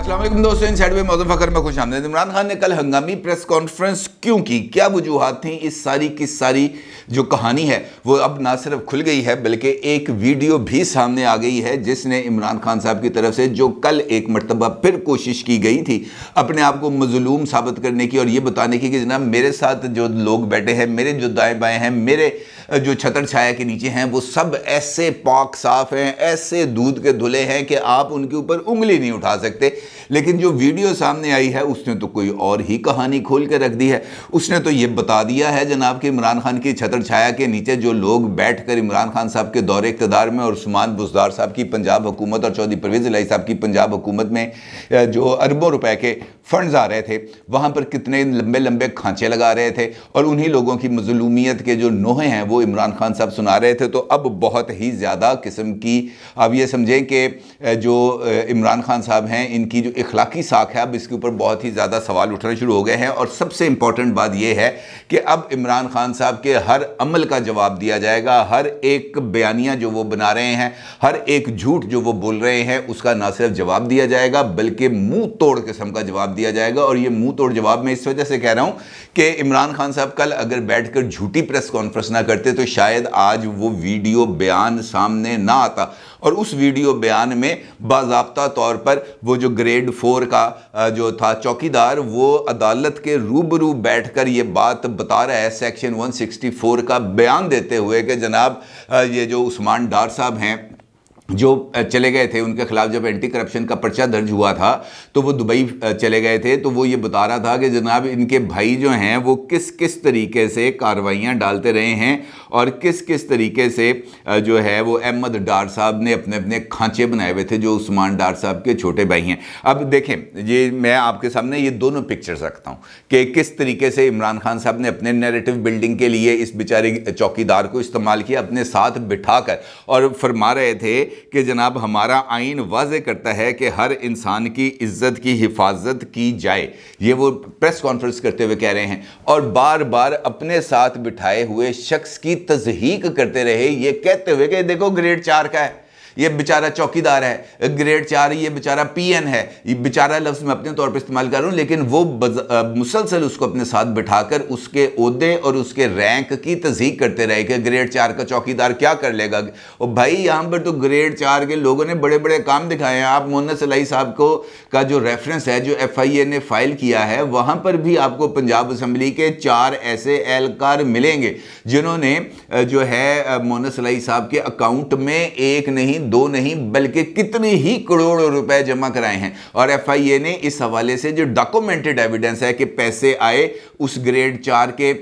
अस्सलाम वालेकुम दोस्तों, इनसाइड में मौजूद फकर में खुश आमदीद। इमरान खान ने कल हंगामी प्रेस कॉन्फ्रेंस क्यों की, क्या वजूहात थी, इस सारी की सारी जो कहानी है वो अब ना सिर्फ खुल गई है बल्कि एक वीडियो भी सामने आ गई है जिसने इमरान खान साहब की तरफ से जो कल एक मरतबा फिर कोशिश की गई थी अपने आप को मजलूम साबित करने की और ये बताने की कि जनाब मेरे साथ जो लोग बैठे हैं, मेरे जो दाएं बाएं हैं, मेरे जो छतर छाया के नीचे हैं, वो सब ऐसे पाक साफ हैं, ऐसे दूध के धुले हैं कि आप उनके ऊपर उंगली नहीं उठा सकते। लेकिन जो वीडियो सामने आई है उसने तो कोई और ही कहानी खोल के रख दी है। उसने तो ये बता दिया है जनाब कि इमरान खान की छतर छाया के नीचे जो लोग बैठकर इमरान खान साहब के दौरे इक़्तिदार में और उस्मान बुज़दार साहब की पंजाब हुकूमत और चौधरी परवेज़ इलाही साहब की पंजाब हुकूमत में जो अरबों रुपए के फंड्स आ रहे थे, वहाँ पर कितने लंबे लंबे खांचे लगा रहे थे और उन्हीं लोगों की मजलूमियत के जो नोहे हैं वो इमरान खान साहब सुना रहे थे। तो अब बहुत ही ज़्यादा किस्म की आप ये समझें कि जो इमरान खान साहब हैं इनकी जो इखलाकी साख है अब इसके ऊपर बहुत ही ज़्यादा सवाल उठने शुरू हो गए हैं। और सबसे इंपॉर्टेंट बात यह है कि अब इमरान खान साहब के हर अमल का जवाब दिया जाएगा, हर एक बयानिया जो वो बना रहे हैं, हर एक झूठ जो वो बोल रहे हैं उसका ना सिर्फ जवाब दिया जाएगा बल्कि मुंह तोड़ किस्म का जवाब दिया जाएगा। और ये मुंह तोड़ जवाब मैं इस वजह से कह रहा हूं कि इमरान खान साहब कल अगर बैठकर झूठी प्रेस कॉन्फ्रेंस ना करते तो शायद आज वो वीडियो बयान सामने ना आता और उस वीडियो बयान में बाज़ाब्ता तौर पर वो जो ग्रेड 4 का जो था चौकीदार वो अदालत के रूबरू बैठकर ये बात बता रहा है सेक्शन 164 का बयान देते हुए कि जनाब ये जो उस्मान डार साहब हैं जो चले गए थे, उनके खिलाफ जब एंटी करप्शन का पर्चा दर्ज हुआ था तो वो दुबई चले गए थे, तो वो ये बता रहा था कि जनाब इनके भाई जो हैं वो किस किस तरीके से कार्रवाइयाँ डालते रहे हैं और किस किस तरीके से जो है वो अहमद डार साहब ने अपने अपने खांचे बनाए हुए थे जो उस्मान डार साहब के छोटे भाई हैं। अब देखें, ये मैं आपके सामने ये दोनों पिक्चर्स रखता हूँ कि किस तरीके से इमरान खान साहब ने अपने नैरेटिव बिल्डिंग के लिए इस बेचारे चौकीदार को इस्तेमाल किया, अपने साथ बिठाकर, और फरमा रहे थे कि जनाब हमारा आइन वाज़े करता है कि हर इंसान की इज्जत की हिफाजत की जाए। ये वो प्रेस कॉन्फ्रेंस करते हुए कह रहे हैं और बार बार अपने साथ बिठाए हुए शख्स की तज़हीक करते रहे, ये कहते हुए कि देखो ग्रेड 4 का है, ये बेचारा चौकीदार है, ग्रेड 4 ये बेचारा पीएन है। ये बेचारा लफ्ज़ मैं अपने तौर पे इस्तेमाल कर रहा हूँ लेकिन वो मुसलसल उसको अपने साथ बिठाकर उसके ओहदे और उसके रैंक की तज़हीक करते रहे कि ग्रेड 4 का चौकीदार क्या कर लेगा। और भाई यहाँ पर तो ग्रेड 4 के लोगों ने बड़े बड़े काम दिखाए हैं। आप मोहन्नस इलाही साहब को का जो रेफरेंस है जो FIA ने फाइल किया है वहाँ पर भी आपको पंजाब असम्बली के 4 ऐसे एहलकार मिलेंगे जिन्होंने जो है मोहन्नस इलाही साहब के अकाउंट में एक नहीं, 2 नहीं बल्कि कितने ही करोड़ रुपए जमा कराए हैं। और FIA ने इस हवाले से जो डॉक्यूमेंटेड एविडेंस है कि पैसे आए उस ग्रेड 4 के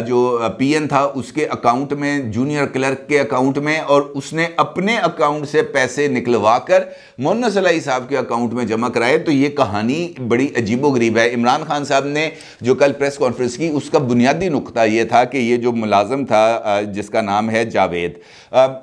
जो पीएन था उसके अकाउंट में, जूनियर क्लर्क के अकाउंट में, और उसने अपने अकाउंट से पैसे निकलवाकर मोहन्नस इलाही साहब के अकाउंट में जमा कराए। तो ये कहानी बड़ी अजीबोगरीब है। इमरान खान साहब ने जो कल प्रेस कॉन्फ्रेंस की उसका बुनियादी नुकता ये था कि ये जो मुलाजम था जिसका नाम है जावेद,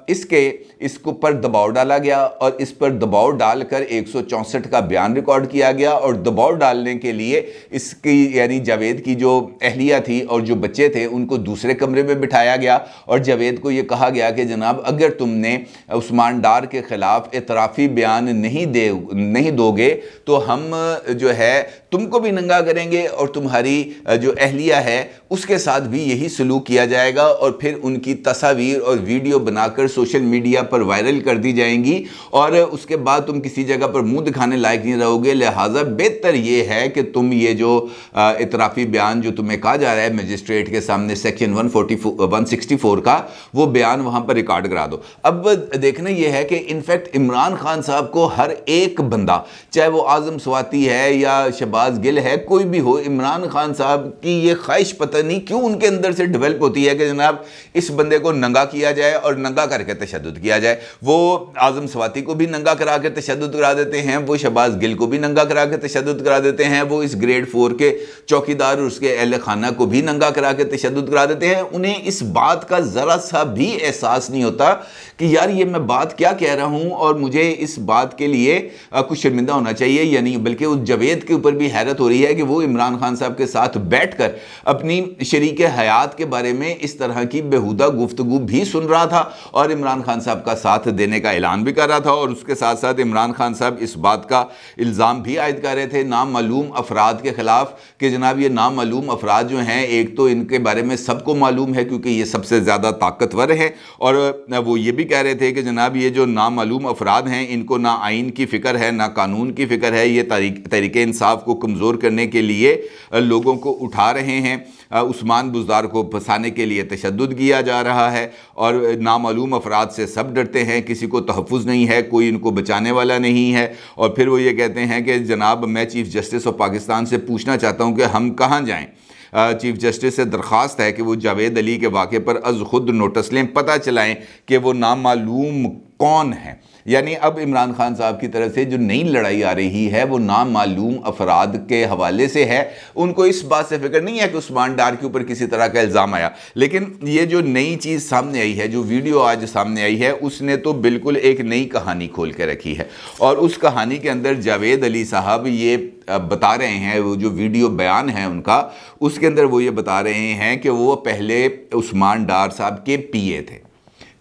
इसके ऊपर दबाव डाला गया और इस पर दबाव डालकर 164 का बयान रिकॉर्ड किया गया और दबाव डालने के लिए इसकी यानी जावेद की जो अहलिया थी और जो बच्चे थे उनको दूसरे कमरे में बिठाया गया और जावेद को ये कहा गया कि जनाब अगर तुमने उस्मान डार के खिलाफ एतराफ़ी बयान नहीं दोगे तो हम जो है तुमको भी नंगा करेंगे और तुम्हारी जो अहलिया है उसके साथ भी यही सलूक किया जाएगा और फिर उनकी तस्वीर और वीडियो बनाकर सोशल मीडिया पर वायरल कर दी जाएंगी और उसके बाद तुम किसी जगह पर मुंह दिखाने लायक नहीं रहोगे। लिहाजा बेहतर ये है कि तुम ये जो इतराफ़ी बयान जो तुम्हें कहा जा रहा है मजिस्ट्रेट के सामने सेक्शन 164 का, वो बयान वहां पर रिकॉर्ड करा दो। अब देखना यह है कि इनफैक्ट इमरान खान साहब को हर एक बंदा, चाहे वो आजम स्वाति है या शहबाज गिल है, कोई भी हो, इमरान खान साहब की ये ख्वाहिश पता नहीं क्यों उनके अंदर से डेवलप होती है कि जनाब इस बंदे को नंगा किया जाए और नंगा करके तशद्दुद किया जाए। वो आजम स्वाति को भी नंगा करा के तशद्दुद करा देते हैं, वो शहबाज गिल को भी नंगा करा के तशद्दुद करा देते हैं, वो इस ग्रेड 4 के चौकीदार और उसके अहल खाना को भी नंगा करा के तशद्दुद करा देते हैं। उन्हें इस बात का ज़रा सा भी एहसास नहीं होता कि यार ये मैं बात क्या कह रहा हूँ और मुझे इस बात के लिए कुछ शर्मिंदा होना चाहिए या नहीं। बल्कि उस जावेद के ऊपर भी हैरत हो रही है कि वो इमरान खान साहब के साथ बैठकर अपनी शरीक हयात के बारे में इस तरह की बेहुदा गुफ्तगू भी सुन रहा था और इमरान खान साहब का साथ देने का ऐलान भी कर रहा था और उसके साथ साथ इमरान खान साहब इस बात का इल्ज़ाम भी आयद कर रहे थे नामालूम अफराद के ख़िलाफ़ कि जनाब ये नामालूम अफराद जो हैं, एक तो इनके बारे में सबको मालूम है क्योंकि ये सबसे ज़्यादा ताकतवर हैं, और वो ये भी कह रहे थे कि जनाब ये जो नामालूम अफराद हैं इनको ना आइन की फ़िक्र है ना कानून की फ़िक्र है, ये तहरीक इंसाफ को कमज़ोर करने के लिए लोगों को उठा रहे हैं, उस्मान बुज़दार को फंसाने के लिए तशद्दुद किया जा रहा है और नामालूम अफराद से सब डरते हैं, किसी को तहफ़्फ़ुज़ नहीं है, कोई इनको बचाने वाला नहीं है। और फिर वो ये कहते हैं कि जनाब मैं चीफ़ जस्टिस ऑफ पाकिस्तान से पूछना चाहता हूँ कि हम कहाँ जाएँ। चीफ जस्टिस से दरख्वास्त है कि वो जावेद अली के वाक़े पर अज़ खुद नोटिस लें, पता चलाएं कि वो नामालूम कौन है। यानी अब इमरान खान साहब की तरफ से जो नई लड़ाई आ रही है वो नामालूम अफराद के हवाले से है। उनको इस बात से फिक्र नहीं है कि उस्मान डार के ऊपर किसी तरह का इल्ज़ाम आया, लेकिन ये जो नई चीज़ सामने आई है, जो वीडियो आज सामने आई है, उसने तो बिल्कुल एक नई कहानी खोल के रखी है। और उस कहानी के अंदर जावेद अली साहब ये बता रहे हैं, वो जो वीडियो बयान है उनका, उसके अंदर वो ये बता रहे हैं कि वो पहले उस्मान डार साहब के पीए थे,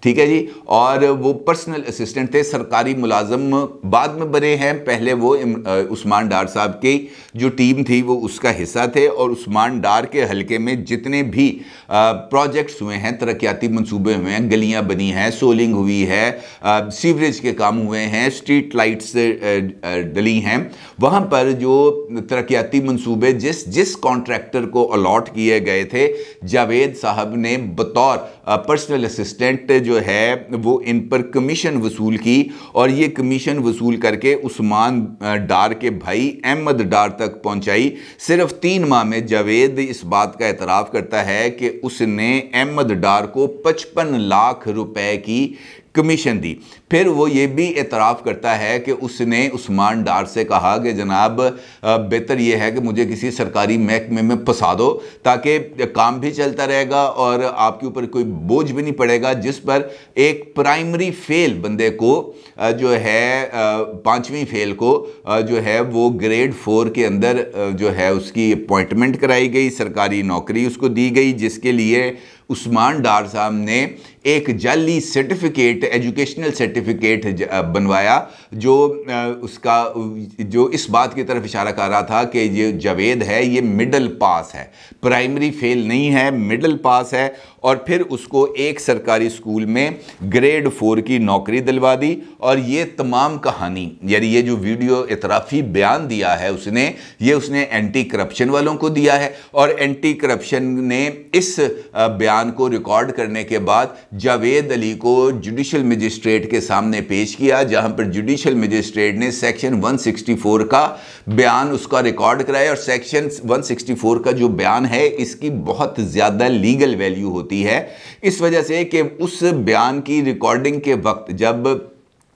ठीक है जी, और वो पर्सनल असिस्टेंट थे, सरकारी मुलाजम बाद में बने हैं, पहले वो उस्मान डार साहब की जो टीम थी वो उसका हिस्सा थे। और उस्मान डार के हलके में जितने भी प्रोजेक्ट्स हुए हैं, तरक्याती मंसूबे हुए हैं, गलियां बनी हैं, सोलिंग हुई है, सीवरेज के काम हुए हैं, स्ट्रीट लाइट्स डली हैं, वहाँ पर जो तरक्याती मंसूबे जिस कॉन्ट्रैक्टर को अलॉट किए गए थे, जावेद साहब ने बतौर पर्सनल असिस्टेंट जो है वो इन पर कमीशन वसूल की। और ये कमीशन वसूल करके उस्मान डार के भाई अहमद डार तक पहुंचाई। सिर्फ 3 माह में जावेद इस बात का एतराफ़ करता है कि उसने अहमद डार को 55 लाख रुपए की कमीशन दी। फिर वो ये भी एतराफ़ करता है कि उसने उस्मान डार से कहा कि जनाब बेहतर ये है कि मुझे किसी सरकारी महकमे में फंसा दो ताकि काम भी चलता रहेगा और आपके ऊपर कोई बोझ भी नहीं पड़ेगा, जिस पर एक प्राइमरी फेल बंदे को जो है 5वीं फेल को जो है वो ग्रेड 4 के अंदर जो है उसकी अपॉइंटमेंट कराई गई, सरकारी नौकरी उसको दी गई, जिसके लिए उस्मान डार साहब ने एक जाली सर्टिफिकेट, एजुकेशनल सर्टिफिकेट बनवाया जो उसका जो इस बात की तरफ इशारा कर रहा था कि ये जावेद है ये मिडल पास है, प्राइमरी फेल नहीं है, मिडल पास है। और फिर उसको एक सरकारी स्कूल में ग्रेड 4 की नौकरी दिलवा दी। और ये तमाम कहानी, यानी ये जो वीडियो इतराफ़ी बयान दिया है उसने एंटी करप्शन वालों को दिया है। और एंटी करप्शन ने इस बयान को रिकॉर्ड करने के बाद जावेद अली को जुडिशल मजिस्ट्रेट के सामने पेश किया, जहां पर जुडिशल मजिस्ट्रेट ने सेक्शन 164 का बयान उसका रिकॉर्ड कराया। और सेक्शन 164 का जो बयान है इसकी बहुत ज़्यादा लीगल वैल्यू होती है, इस वजह से कि उस बयान की रिकॉर्डिंग के वक्त जब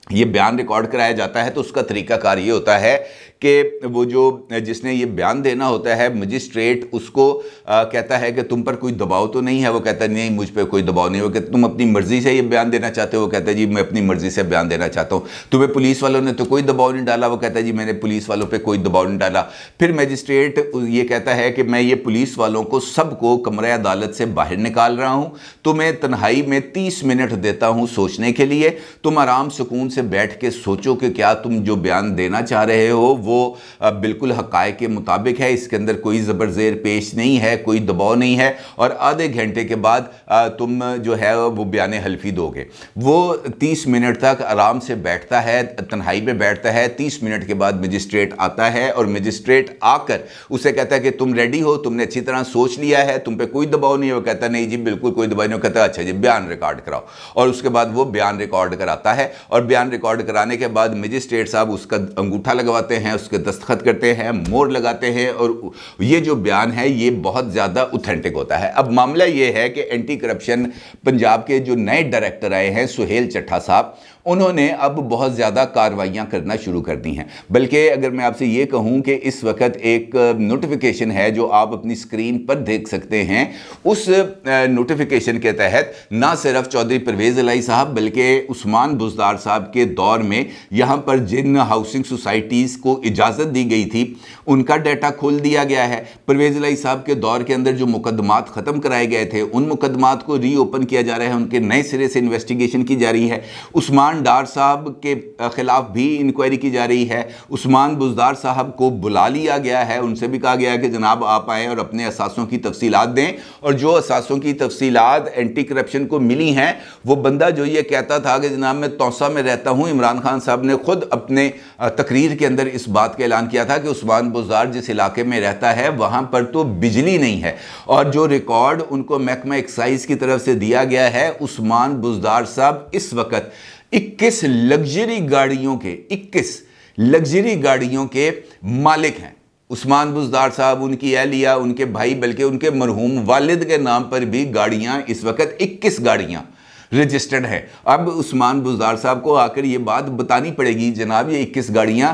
ये बयान रिकॉर्ड कराया जाता है तो उसका तरीकाकार ये होता है कि वो जो जिसने ये बयान देना होता है, मजिस्ट्रेट उसको कहता है कि तुम पर कोई दबाव तो नहीं है। वो कहता है नहीं, मुझ पर कोई दबाव नहीं। वो कहता तुम अपनी मर्ज़ी से ये बयान देना चाहते हो? वो कहता है जी मैं अपनी मर्ज़ी से बयान देना चाहता हूँ। तुम्हें पुलिस वालों ने तो कोई दबाव नहीं डाला? वो कहता है जी मैंने पुलिस वालों पर कोई दबाव नहीं डाला। फिर मजिस्ट्रेट ये कहता है कि मैं ये पुलिस वालों को सबको कमरे अदालत से बाहर निकाल रहा हूँ, तुम्हें तन्हाई में 30 मिनट देता हूँ सोचने के लिए, तुम आराम सुकून से बैठ के सोचो कि क्या तुम जो बयान देना चाह रहे हो वो बिल्कुल हक़ाइक़ के मुताबिक है, इसके अंदर कोई ज़बरज़ेर पेश नहीं है, कोई दबाव नहीं है। और आधे घंटे के बाद तुम जो है वो बयान हल्फी दोगे। वो 30 मिनट तक आराम से बैठता है, तन्हाई में बैठता है। 30 मिनट के बाद मजिस्ट्रेट आता है और मजिस्ट्रेट आकर उसे कहता है कि तुम रेडी हो, तुमने अच्छी तरह सोच लिया है, तुम पे कोई दबाव नहीं है? वो कहता नहीं जी बिल्कुल कोई दबाव नहीं। वो कहता अच्छा जी बयान रिकॉर्ड कराओ। और उसके बाद वो बयान रिकॉर्ड कराता है और बयान रिकॉर्ड कराने के बाद मजिस्ट्रेट साहब उसका अंगूठा लगवाते हैं, उसके दस्तखत करते हैं, मोहर लगाते हैं और ये जो बयान है ये बहुत ज़्यादा ऑथेंटिक होता है। अब मामला ये है कि एंटी करप्शन पंजाब के जो नए डायरेक्टर आए हैं सुहेल चट्ठा साहब, उन्होंने अब बहुत ज़्यादा कार्रवाइयाँ करना शुरू कर दी हैं। बल्कि अगर मैं आपसे ये कहूँ कि इस वक्त एक नोटिफिकेशन है जो आप अपनी स्क्रीन पर देख सकते हैं, उस नोटिफिकेशन के तहत ना सिर्फ चौधरी परवेज़ इलाही साहब बल्कि उस्मान बुज़दार साहब के दौर में यहाँ पर जिन हाउसिंग सोसाइटीज़ को इजाज़त दी गई थी उनका डाटा खोल दिया गया है। परवेज़ इलाही साहब के दौर के अंदर जो मुकदमात ख़त्म कराए गए थे उन मुकदमात को रीओपन किया जा रहा है, उनके नए सिरे से इन्वेस्टिगेशन की जा रही है। उस्मान डार साहब के ख़िलाफ़ भी इंक्वायरी की जा रही है। उस्मान बुज़दार साहब को बुला लिया गया है, उनसे भी कहा गया है कि जनाब आप आएँ और अपने असासों की तफसीलात दें। और जो असासों की तफसीलात एंटी करप्शन को मिली हैं, वो बंदा जो ये कहता था कि जनाब मैं तौसा में रहता हूँ, इमरान खान साहब ने खुद अपने तकरीर के अंदर इस बात का ऐलान किया था कि उस्मान बुज़दार जिस इलाके में रहता है वहाँ पर तो बिजली नहीं है। और जो रिकॉर्ड उनको महकमा एक्साइज की तरफ से दिया गया है, उस्मान बुज़दार साहब इस वक्त 21 लग्जरी गाड़ियों के मालिक हैं। उस्मान बुज़दार साहब, उनकी अहलिया, उनके भाई, बल्कि उनके मरहूम वालिद के नाम पर भी गाड़ियाँ, इस वक्त 21 गाड़ियाँ रजिस्टर्ड है। अब उस्मान बुज़दार साहब को आकर ये बात बतानी पड़ेगी, जनाब ये 21 गाड़ियाँ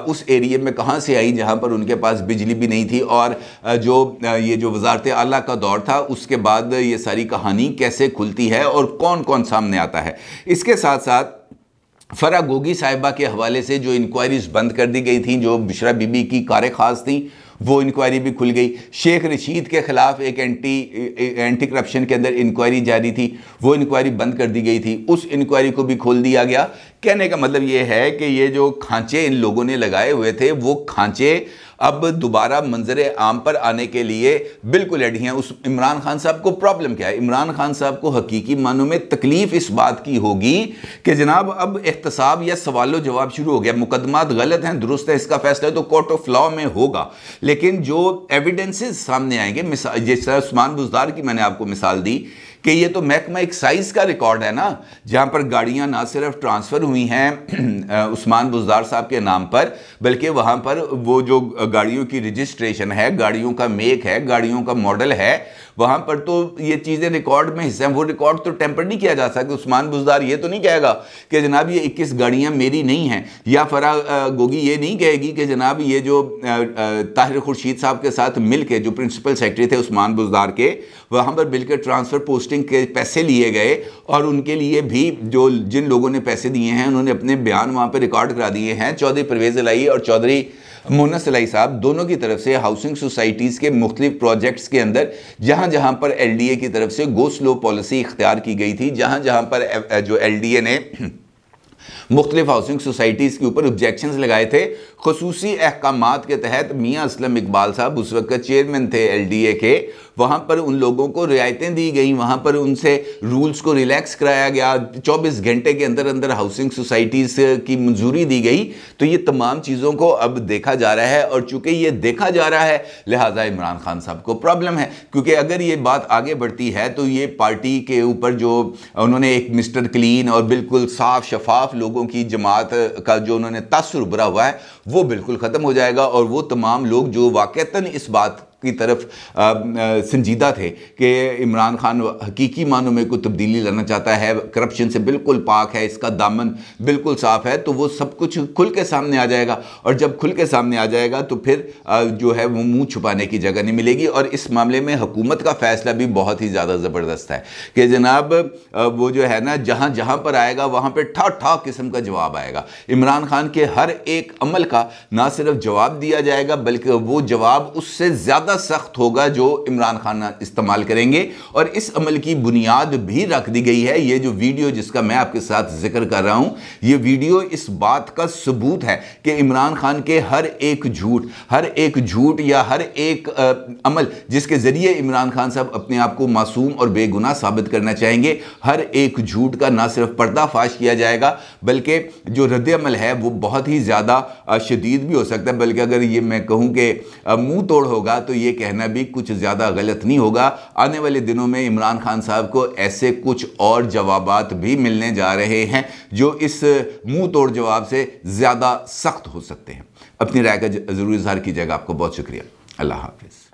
उस एरिया में कहाँ से आई जहाँ पर उनके पास बिजली भी नहीं थी, और ये जो वज़ारत आला का दौर था उसके बाद ये सारी कहानी कैसे खुलती है और कौन कौन सामने आता है। इसके साथ साथ फ़रा गोगी साहिबा के हवाले से जो इंक्वायरीज़ बंद कर दी गई थी, जो बिशरा बीबी की कारें ख़ास थी, वो इंक्वायरी भी खुल गई। शेख रशीद के ख़िलाफ़ एक एंटी करप्शन के अंदर इंक्वायरी जारी थी, वो इंक्वायरी बंद कर दी गई थी, उस इंक्वायरी को भी खोल दिया गया। कहने का मतलब ये है कि ये जो खांचे इन लोगों ने लगाए हुए थे, वो खांचे अब दोबारा मंजरे आम पर आने के लिए बिल्कुल रेडी हैं। उस इमरान खान साहब को प्रॉब्लम क्या है? इमरान खान साहब को हकीकी मानों में तकलीफ इस बात की होगी कि जनाब अब एहतसाब या सवालो जवाब शुरू हो गया। मुकदमात गलत हैं, दुरुस्त है, इसका फैसला तो कोर्ट ऑफ लॉ में होगा, लेकिन जो एविडेंसेस सामने आएंगे, जिस तरह उस्मान बुज़दार की मैंने आपको मिसाल दी कि ये तो महकमा एक्साइज का रिकॉर्ड है ना, जहाँ पर गाड़ियाँ ना सिर्फ ट्रांसफ़र हुई हैं उस्मान बुज़दार साहब के नाम पर, बल्कि वहाँ पर वो जो गाड़ियों की रजिस्ट्रेशन है, गाड़ियों का मेक है, गाड़ियों का मॉडल है, वहाँ पर तो ये चीज़ें रिकॉर्ड में हिस्सा हैं। वो रिकॉर्ड तो टेम्पर नहीं किया जा सकता। उस्मान बुज़दार ये तो नहीं कहेगा कि जनाब ये 21 गाड़ियाँ मेरी नहीं हैं, या फ़रा गोगी ये नहीं कहेगी कि जनाब ये जो ताहिर खुर्शीद साहब के साथ मिल के जो प्रिंसिपल सेक्रेटरी थे उस्मान बुज़दार के, वहाँ पर मिलकर ट्रांसफ़र पोस्टिंग के पैसे लिए गए, और उनके लिए भी जो जिन लोगों ने पैसे दिए हैं उन्होंने अपने बयान वहाँ पर रिकॉर्ड करा दिए हैं। चौधरी परवेज़ इलाही और चौधरी मोनस इलाही साहब दोनों की तरफ से हाउसिंग सोसाइटीज़ के मुख्तलिफ प्रोजेक्ट्स के अंदर जहाँ जहाँ पर LDA की तरफ से गो स्लो पॉलिसी इख्तियार की गई थी, जहाँ जहाँ पर जो LDA ने मुख्तलिफ हाउसिंग सोसाइटीज़ के ऊपर ऑब्जेक्शंस लगाए थे, खुसूसी अहकामात के तहत मियाँ असलम इकबाल साहब उस वक्त चेयरमैन थे LDA के, वहाँ पर उन लोगों को रियायतें दी गई, वहाँ पर उनसे रूल्स को रिलैक्स कराया गया, 24 घंटे के अंदर अंदर हाउसिंग सोसाइटीज़ की मंजूरी दी गई। तो ये तमाम चीज़ों को अब देखा जा रहा है, और चूँकि ये देखा जा रहा है लिहाजा इमरान खान साहब को प्रॉब्लम है, क्योंकि अगर ये बात आगे बढ़ती है तो ये पार्टी के ऊपर जो उन्होंने एक मिस्टर क्लीन और बिल्कुल साफ शफाफ लोगों की जमात का जो उन्होंने तासुर भरा हुआ है वो बिल्कुल ख़त्म हो जाएगा, और वो तमाम लोग जो वाक़तन इस बात की तरफ संजीदा थे कि इमरान खान हकीकी मानों में कोई तब्दीली लाना चाहता है, करप्शन से बिल्कुल पाक है, इसका दामन बिल्कुल साफ़ है, तो वो सब कुछ खुल के सामने आ जाएगा। और जब खुल के सामने आ जाएगा तो फिर जो है वो मुंह छुपाने की जगह नहीं मिलेगी। और इस मामले में हुकूमत का फ़ैसला भी बहुत ही ज़्यादा ज़बरदस्त है कि जनाब वो जो है ना, जहाँ जहाँ पर आएगा वहाँ पर ठा ठा किस्म का जवाब आएगा। इमरान खान के हर एक अमल का ना सिर्फ जवाब दिया जाएगा, बल्कि वो जवाब उससे ज़्यादा सख्त होगा जो इमरान खान इस्तेमाल करेंगे। और इस अमल की बुनियाद भी रख दी गई है। ये जो वीडियो जिसका मैं आपके साथ जिक्र कर रहा हूं, ये वीडियो इस बात का सबूत है कि इमरान खान के हर एक झूठ या हर एक अमल जिसके जरिए इमरान खान साहब अपने आप को मासूम और बेगुनाह साबित करना चाहेंगे, हर एक झूठ का ना सिर्फ पर्दाफाश किया जाएगा, बल्कि जो रद्द अमल है वो बहुत ही ज़्यादा शदीद भी हो सकता है। बल्कि अगर ये मैं कहूँ कि मुंह तोड़ होगा तो ये कहना भी कुछ ज़्यादा गलत नहीं होगा। आने वाले दिनों में इमरान खान साहब को ऐसे कुछ और जवाबात भी मिलने जा रहे हैं जो इस मुंह तोड़ जवाब से ज़्यादा सख्त हो सकते हैं। अपनी राय का ज़रूर इज़हार कीजिएगा। आपको बहुत शुक्रिया। अल्लाह हाफ़िज़।